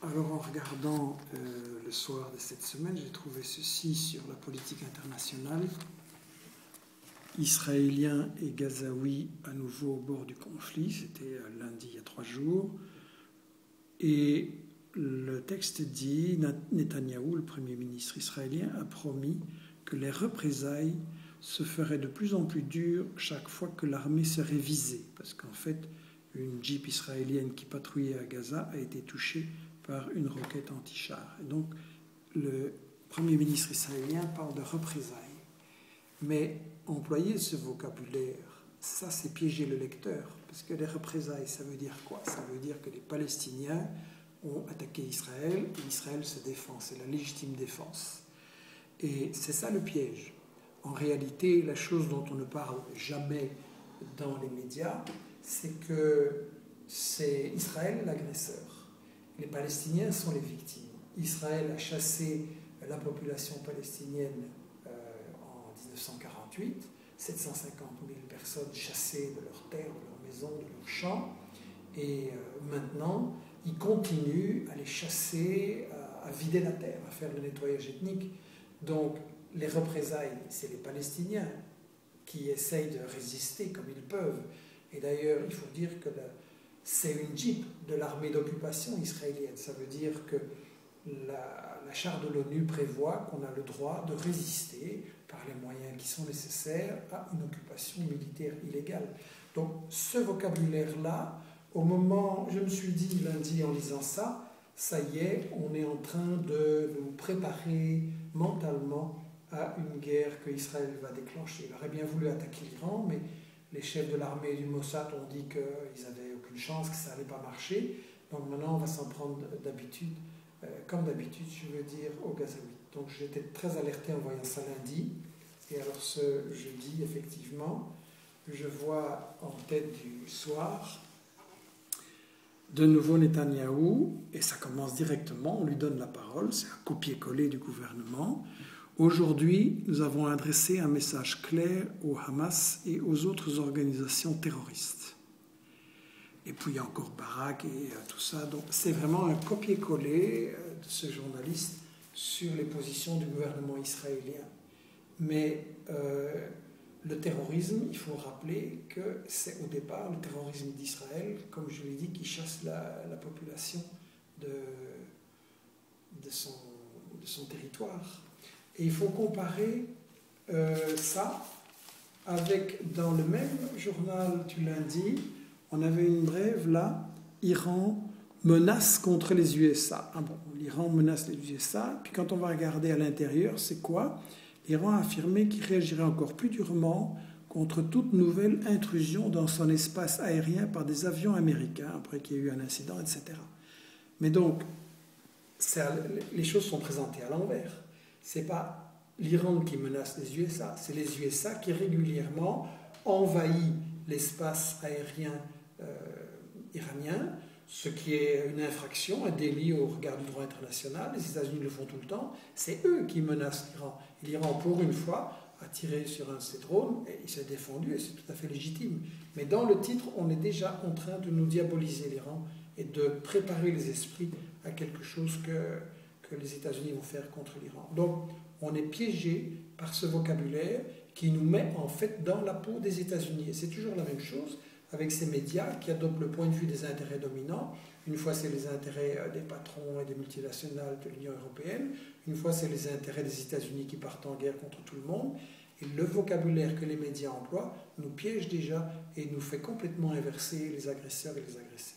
Alors en regardant le soir de cette semaine, j'ai trouvé ceci sur la politique internationale. Israéliens et Gazaouis à nouveau au bord du conflit, c'était lundi il y a 3 jours. Et le texte dit, Netanyahou, le Premier ministre israélien, a promis que les représailles se feraient de plus en plus dures chaque fois que l'armée serait visée. Parce qu'en fait, une Jeep israélienne qui patrouillait à Gaza a été touchée par une roquette anti-char. Et donc, le Premier ministre israélien parle de représailles. Mais employer ce vocabulaire, ça c'est piéger le lecteur. Parce que les représailles, ça veut dire quoi? Ça veut dire que les Palestiniens ont attaqué Israël et Israël se défend. C'est la légitime défense. Et c'est ça le piège. En réalité, la chose dont on ne parle jamais dans les médias, c'est que c'est Israël l'agresseur. Les Palestiniens sont les victimes. Israël a chassé la population palestinienne en 1948, 750 000 personnes chassées de leurs terres, de leurs maisons, de leurs champs. Et maintenant, il continue à les chasser, à vider la terre, à faire le nettoyage ethnique. Donc, les représailles, c'est les Palestiniens qui essayent de résister comme ils peuvent. Et d'ailleurs, il faut dire que c'est une Jeep de l'armée d'occupation israélienne. Ça veut dire que la charte de l'ONU prévoit qu'on a le droit de résister par les moyens qui sont nécessaires à une occupation militaire illégale. Donc ce vocabulaire-là, au moment, je me suis dit lundi en lisant ça, ça y est, on est en train de nous préparer mentalement à une guerre que Israël va déclencher. Il aurait bien voulu attaquer l'Iran, mais les chefs de l'armée et du Mossad ont dit qu'ils n'avaient aucune chance, que ça n'allait pas marcher. Donc maintenant, on va s'en prendre d'habitude, comme d'habitude, je veux dire, aux Gazaouis. Donc j'étais très alerté en voyant ça lundi. Et alors ce jeudi, effectivement, je vois en tête du soir de nouveau Netanyahou, et ça commence directement, on lui donne la parole, c'est un copier-coller du gouvernement. Aujourd'hui, nous avons adressé un message clair au Hamas et aux autres organisations terroristes. Et puis il y a encore Barak et tout ça. Donc c'est vraiment un copier-coller de ce journaliste sur les positions du gouvernement israélien. Mais le terrorisme, il faut rappeler que c'est au départ le terrorisme d'Israël, comme je l'ai dit, qui chasse la population de son territoire. Et il faut comparer ça avec, dans le même journal du lundi, on avait une brève là, Iran menace contre les USA. Ah bon, l'Iran menace les USA, puis quand on va regarder à l'intérieur, c'est quoi? L'Iran a affirmé qu'il réagirait encore plus durement contre toute nouvelle intrusion dans son espace aérien par des avions américains, après qu'il y ait eu un incident, etc. Mais donc, les choses sont présentées à l'envers. Ce n'est pas l'Iran qui menace les USA, c'est les USA qui régulièrement envahissent l'espace aérien iranien, ce qui est une infraction, un délit au regard du droit international. Les États-Unis le font tout le temps. C'est eux qui menacent l'Iran. Et l'Iran, pour une fois, a tiré sur un de ses drones et il s'est défendu et c'est tout à fait légitime. Mais dans le titre, on est déjà en train de nous diaboliser l'Iran et de préparer les esprits à quelque chose que les États-Unis vont faire contre l'Iran. Donc, on est piégé par ce vocabulaire qui nous met en fait dans la peau des États-Unis. Et c'est toujours la même chose avec ces médias qui adoptent le point de vue des intérêts dominants. Une fois, c'est les intérêts des patrons et des multinationales de l'Union européenne. Une fois, c'est les intérêts des États-Unis qui partent en guerre contre tout le monde. Et le vocabulaire que les médias emploient nous piège déjà et nous fait complètement inverser les agresseurs et les agressés.